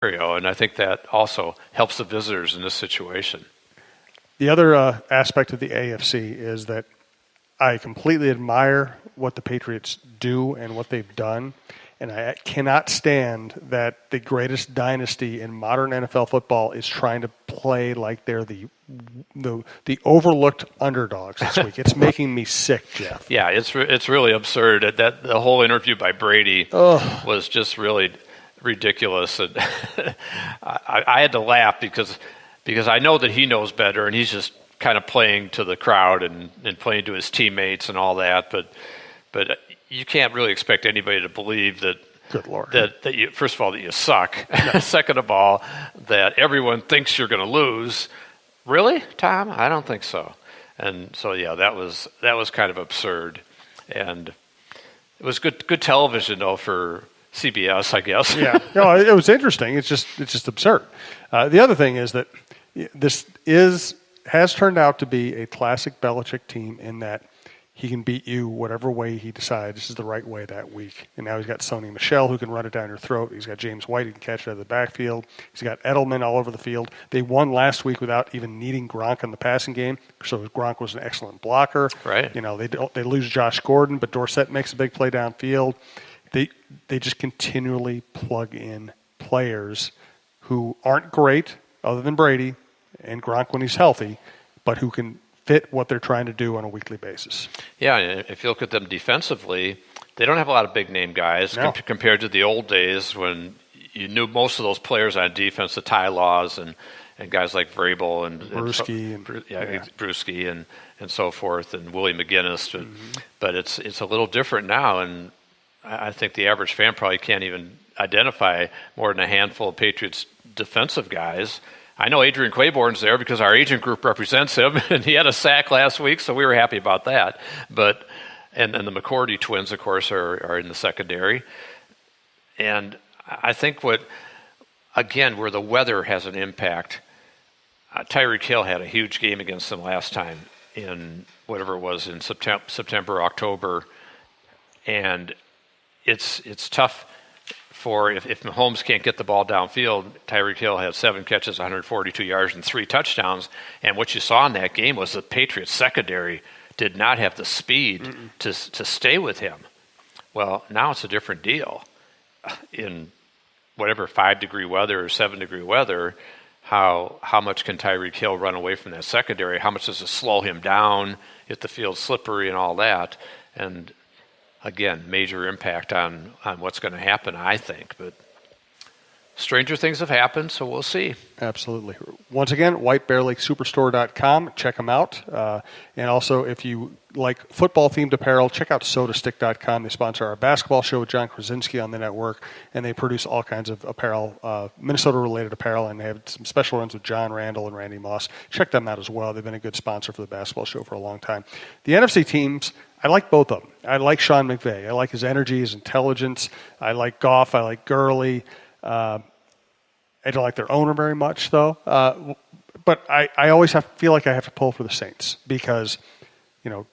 and I think that also helps the visitors in this situation. The other aspect of the AFC is that I completely admire what the Patriots do and what they've done, and I cannot stand that the greatest dynasty in modern NFL football is trying to play like they're the overlooked underdogs this week. It's making me sick, Jeff. Yeah, it's really absurd. That the whole interview by Brady was just really ridiculous, and I had to laugh because I know that he knows better, and he's just kind of playing to the crowd and playing to his teammates and all that. But you can't really expect anybody to believe that. Good Lord. That you, first of all, that you suck. No. Second of all, that everyone thinks you're going to lose. Really, Tom? I don't think so. And so, yeah, that was kind of absurd, and it was good television though for CBS, I guess. Yeah, no, it was interesting. It's just absurd. The other thing is that this has turned out to be a classic Belichick team in that he can beat you whatever way he decides is the right way that week. And now he's got Sony Michel who can run it down your throat. He's got James White who can catch it out of the backfield. He's got Edelman all over the field. They won last week without even needing Gronk in the passing game, so Gronk was an excellent blocker. Right. You know, they lose Josh Gordon, but Dorsett makes a big play downfield. They just continually plug in players who aren't great, other than Brady and Gronk when he's healthy, but who can fit what they're trying to do on a weekly basis. Yeah, if you look at them defensively, they don't have a lot of big-name guys compared to the old days when you knew most of those players on defense, the Ty Laws and guys like Vrabel and Bruschi and so forth, and Willie McGinnis. But it's a little different now, and I think the average fan probably can't even identify more than a handful of Patriots defensive guys. I know Adrian Claiborne's there because our agent group represents him, and he had a sack last week, so we were happy about that. But and the McCourty twins, of course, are in the secondary. And I think where the weather has an impact, Tyreek Hill had a huge game against them last time in whatever it was in September, October, and it's tough. If Mahomes can't get the ball downfield, Tyreek Hill had 7 catches, 142 yards, and 3 touchdowns. And what you saw in that game was the Patriots secondary did not have the speed to stay with him. Well, now it's a different deal. In whatever 5-degree weather or 7-degree weather, how much can Tyreek Hill run away from that secondary? How much does it slow him down if the field's slippery and all that? And again, major impact on what's going to happen, I think. But stranger things have happened, so we'll see. Absolutely. Once again, whitebearlakesuperstore.com. Check them out. And also, if you like football-themed apparel, check out sodastick.com. They sponsor our basketball show with John Krasinski on the network, and they produce all kinds of apparel, Minnesota-related apparel, and they have some special runs with John Randall and Randy Moss. Check them out as well. They've been a good sponsor for the basketball show for a long time. The NFC teams, I like both of them. I like Sean McVay. I like his energy, his intelligence. I like Goff. I like Gurley. I don't like their owner very much, though. But I always feel like I have to pull for the Saints because, you know,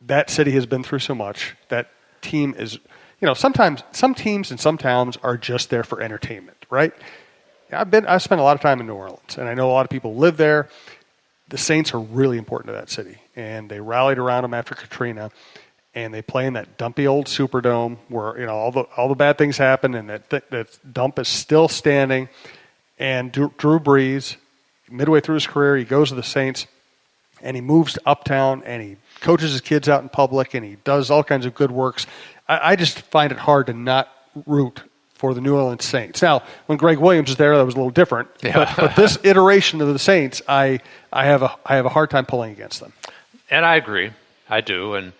that city has been through so much. That team is, you know, sometimes some teams in some towns are just there for entertainment, right? I've spent a lot of time in New Orleans, and I know a lot of people live there. The Saints are really important to that city, and they rallied around them after Katrina, and they play in that dumpy old Superdome where, you know, all the bad things happen, and that dump is still standing. And Drew Brees, midway through his career, he goes to the Saints, and he moves to Uptown, and he coaches his kids out in public, and he does all kinds of good works. I just find it hard to not root for the New Orleans Saints. Now, when Greg Williams was there, that was a little different. Yeah. But this iteration of the Saints, I have a hard time pulling against them. And I agree. I do. And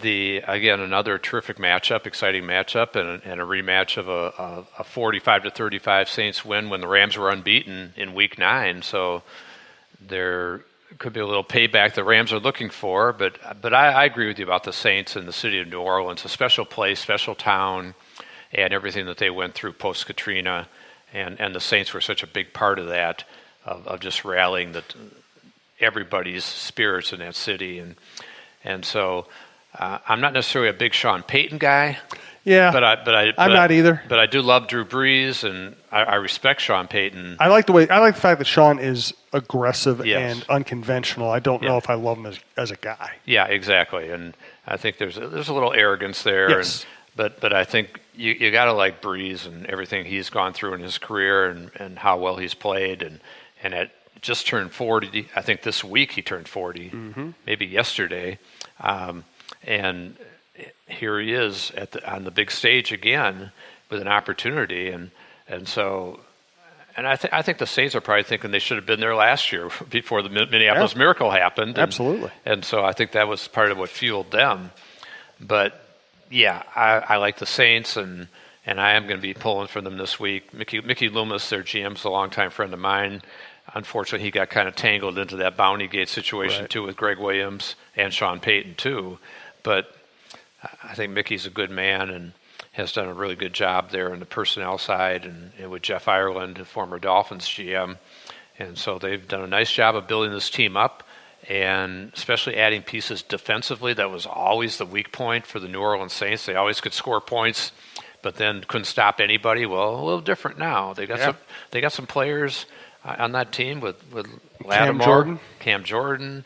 again, another terrific matchup, exciting matchup, and a rematch of a 45-35 Saints win when the Rams were unbeaten in Week 9. So there could be a little payback the Rams are looking for. But I agree with you about the Saints and the city of New Orleans, a special place, special town, and everything that they went through post-Katrina. And the Saints were such a big part of that, of just rallying everybody's spirits in that city. And so I'm not necessarily a big Sean Payton guy. Yeah, I'm not either. But I do love Drew Brees, and I respect Sean Payton. I like the fact that Sean is aggressive and unconventional. I don't know if I love him as a guy. Yeah, exactly. And I think there's a little arrogance there. Yes. But I think you got to like Brees and everything he's gone through in his career and how well he's played and at just turned 40. I think this week he turned 40, maybe yesterday, and here he is on the big stage again with an opportunity, and so I think the Saints are probably thinking they should have been there last year before the Minneapolis Miracle happened. Absolutely. And so I think that was part of what fueled them. But yeah, I like the Saints, and I am going to be pulling for them this week. Mickey Loomis, their GM's a longtime friend of mine. Unfortunately, he got kind of tangled into that Bounty Gate situation too with Greg Williams and Sean Payton too. But I think Mickey's a good man and has done a really good job there on the personnel side and with Jeff Ireland, the former Dolphins GM. And so they've done a nice job of building this team up and especially adding pieces defensively. That was always the weak point for the New Orleans Saints. They always could score points, but then couldn't stop anybody. Well, a little different now. They got some players on that team with Lattimore, Cam Jordan,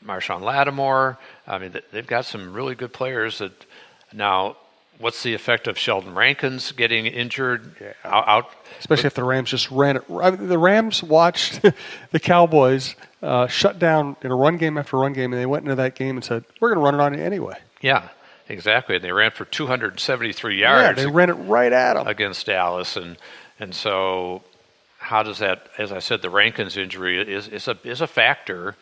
Marshawn Lattimore. I mean, they've got some really good players. That now, what's the effect of Sheldon Rankins getting injured out? Especially if the Rams just ran it. I mean, the Rams watched the Cowboys shut down in a run game after run game, and they went into that game and said, "We're going to run it on you anyway." Yeah, exactly. And they ran for 273 yards. Yeah, they ran it right at them against Dallas, and so. How does that? As I said, the Rankins injury is a factor,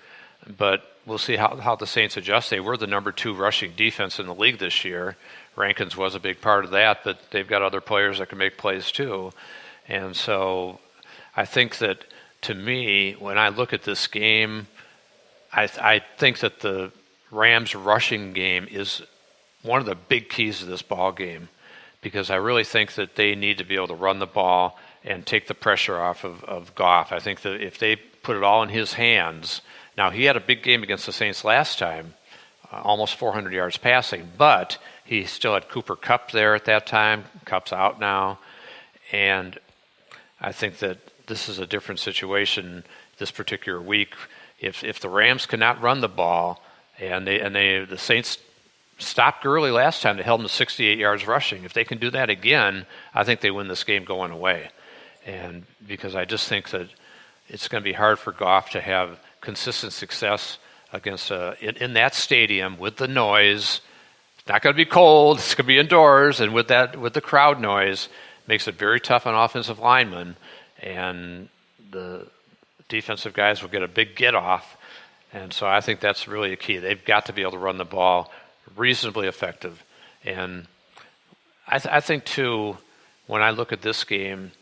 but we'll see how the Saints adjust. They were the number 2 rushing defense in the league this year. Rankins was a big part of that, but they've got other players that can make plays too. And so I think that, to me, when I look at this game, I think that the Rams rushing game is one of the big keys to this ball game, because I really think that they need to be able to run the ball and take the pressure off of Goff. I think that if they put it all in his hands, now he had a big game against the Saints last time, almost 400 yards passing, but he still had Cooper Kupp there at that time. Kupp's out now, and I think that this is a different situation this particular week. If the Rams cannot run the ball, and the Saints stopped Gurley last time, they held him to 68 yards rushing. If they can do that again, I think they win this game going away. And because I just think that it's going to be hard for Goff to have consistent success against in that stadium with the noise. It's not going to be cold. It's going to be indoors, and with the crowd noise, makes it very tough on offensive linemen. And the defensive guys will get a big get off. And so I think that's really a key. They've got to be able to run the ball reasonably effective. And I think too, when I look at this game,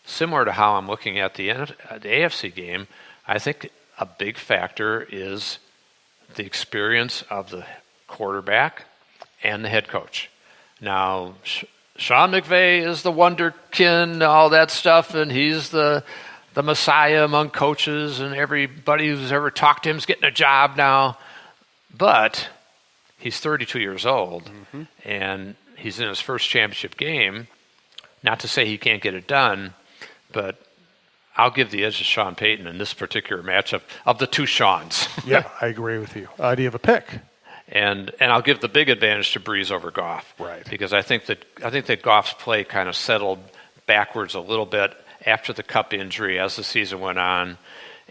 similar to how I'm looking at the AFC game, I think a big factor is the experience of the quarterback and the head coach. Now, Sean McVay is the wonderkin, all that stuff, and he's the messiah among coaches, and everybody who's ever talked to him is getting a job now. But he's 32 years old, and he's in his first championship game. Not to say he can't get it done, but I'll give the edge to Sean Payton in this particular matchup of the two Seans. Yeah, I agree with you. Do you have a pick? And I'll give the big advantage to Brees over Goff. Right. Because I think that Goff's play kind of settled backwards a little bit after the Kupp injury as the season went on.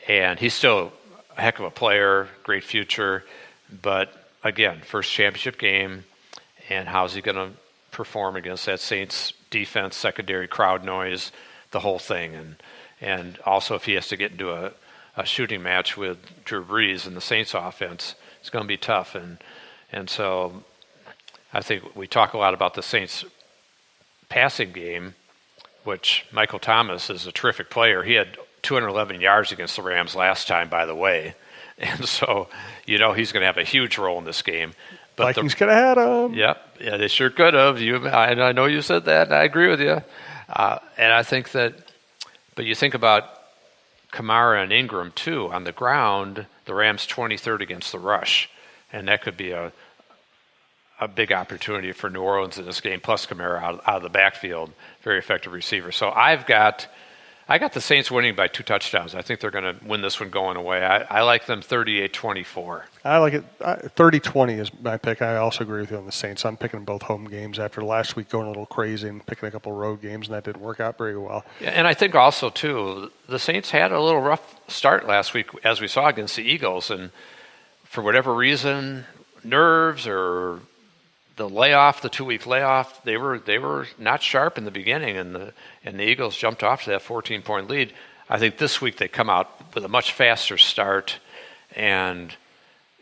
And he's still a heck of a player, great future. But again, first championship game, and how's he going to perform against that Saints defense, secondary crowd noise, the whole thing. And also if he has to get into a shooting match with Drew Brees and the Saints offense, it's going to be tough. And so I think we talk a lot about the Saints passing game, which Michael Thomas is a terrific player. He had 211 yards against the Rams last time, by the way. And so, he's going to have a huge role in this game. But Vikings could have had him. Yep. Yeah, they sure could have. I know you said that, and I agree with you. And I think that, but you think about Kamara and Ingram, too. On the ground, the Rams 23rd against the rush. And that could be a a big opportunity for New Orleans in this game, plus Kamara out of the backfield, very effective receiver. So I got the Saints winning by 2 touchdowns. I think they're going to win this one going away. I like them 38-24. I like it. 30-20 is my pick. I also agree with you on the Saints. I'm picking both home games after last week going a little crazy and picking a couple road games, and that didn't work out very well. Yeah, and I think also, too, the Saints had a little rough start last week, as we saw against the Eagles, and for whatever reason, nerves or the 2-week layoff, they were not sharp in the beginning, and the Eagles jumped off to that 14-point lead. I think this week they come out with a much faster start, and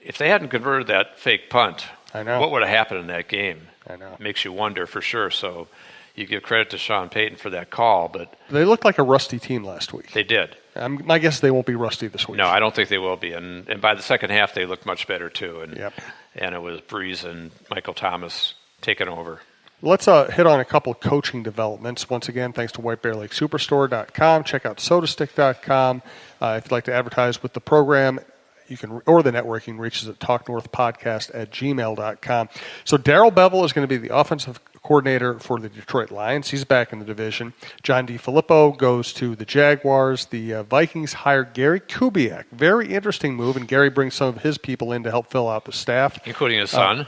if they hadn't converted that fake punt, what would have happened in that game? I know. It makes you wonder for sure. So you give credit to Sean Payton for that call, but they looked like a rusty team last week. They did. My guess they won't be rusty this week. No, I don't think they will be. And by the second half, they looked much better too. And Yep. And it was Breeze and Michael Thomas taking over. Let's hit on a couple of coaching developments. Once again, thanks to WhiteBearLakeSuperstore.com. Check out SodaStick.com. If you'd like to advertise with the program, you can, or the network, you can reach us at talknorthpodcast@gmail.com. So Darrell Bevel is going to be the offensive coordinator for the Detroit Lions. He's back in the division. John DeFilippo goes to the Jaguars. The Vikings hired Gary Kubiak. Very interesting move, and Gary brings some of his people in to help fill out the staff. Including his son.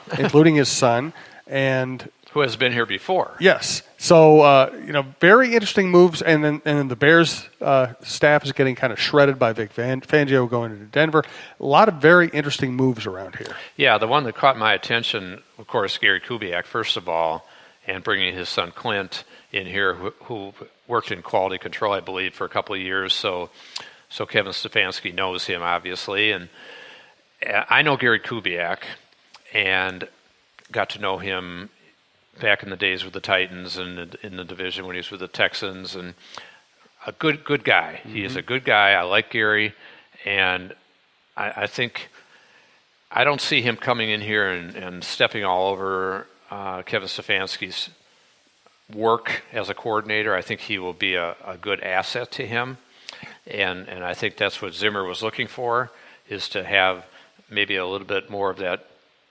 And who has been here before. Yes. So, very interesting moves. And then the Bears staff is getting kind of shredded by Vic Fangio going to Denver. A lot of very interesting moves around here. Yeah, the one that caught my attention, of course, Gary Kubiak, first of all, and bringing his son Clint in here, who worked in quality control, I believe, for a couple of years. So Kevin Stefanski knows him, obviously. And I know Gary Kubiak and got to know him back in the days with the Titans and in the division when he was with the Texans, and a good guy. Mm-hmm. He is a good guy. I like Gary, and I think I don't see him coming in here and stepping all over Kevin Stefanski's work as a coordinator. I think he will be a good asset to him, and I think that's what Zimmer was looking for, is to have maybe a little bit more of that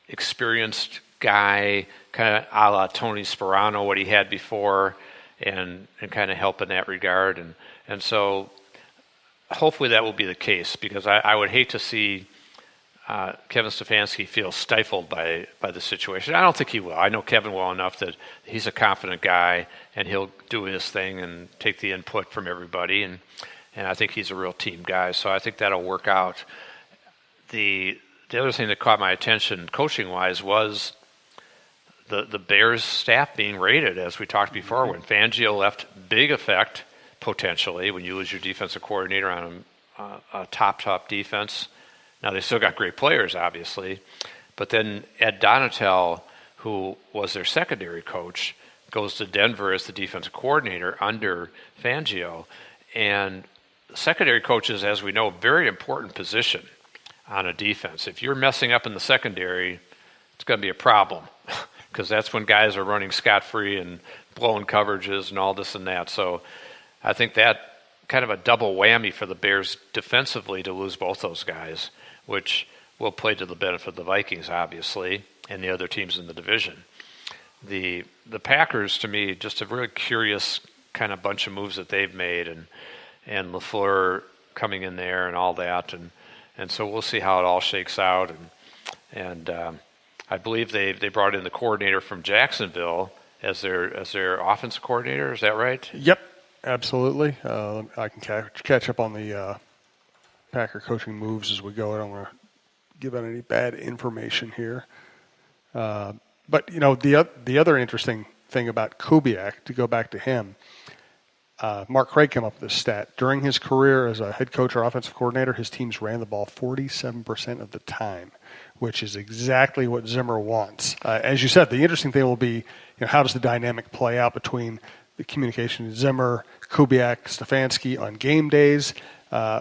experienced guy, kind of a la Tony Sperano, what he had before, and kind of help in that regard. And so hopefully that will be the case, because I would hate to see Kevin Stefanski feel stifled by the situation. I don't think he will. I know Kevin well enough that he's a confident guy, and he'll do his thing and take the input from everybody, and I think he's a real team guy. So I think that'll work out. The other thing that caught my attention coaching-wise was the Bears staff being rated, as we talked before. When Fangio left, big effect, potentially, when you lose your defensive coordinator on a top defense. Now, they still got great players, obviously. But then Ed Donatel, who was their secondary coach, goes to Denver as the defensive coordinator under Fangio. And secondary coaches, as we know, very important position on a defense. If you're messing up in the secondary, it's going to be a problem, because that's when guys are running scot-free and blowing coverages and all this and that. So I think that kind of a double whammy for the Bears defensively to lose both those guys, which will play to the benefit of the Vikings, obviously, and the other teams in the division. The Packers, to me, just a really curious kind of bunch of moves that they've made, and LaFleur coming in there and all that, and so we'll see how it all shakes out. And I believe they brought in the coordinator from Jacksonville as their offensive coordinator. Is that right? Yep, absolutely. I can catch up on the Packer coaching moves as we go. I don't want to give out any bad information here. But the other interesting thing about Kubiak, to go back to him, Mark Craig came up with this stat. During his career as a head coach or offensive coordinator, his teams ran the ball 47% of the time, which is exactly what Zimmer wants. As you said, the interesting thing will be, how does the dynamic play out between the communication of Zimmer, Kubiak, Stefanski on game days?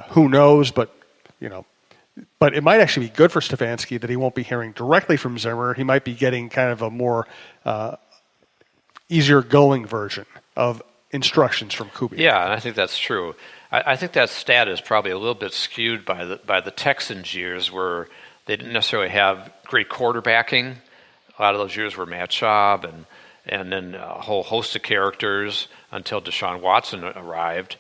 Who knows? But it might actually be good for Stefanski that he won't be hearing directly from Zimmer. He might be getting kind of a more easier going version of instructions from Kubiak. Yeah, and I think that's true. I think that stat is probably a little bit skewed by the Texans years, where they didn't necessarily have great quarterbacking a lot of those years were Matt Schaub and then a whole host of characters until Deshaun Watson arrived.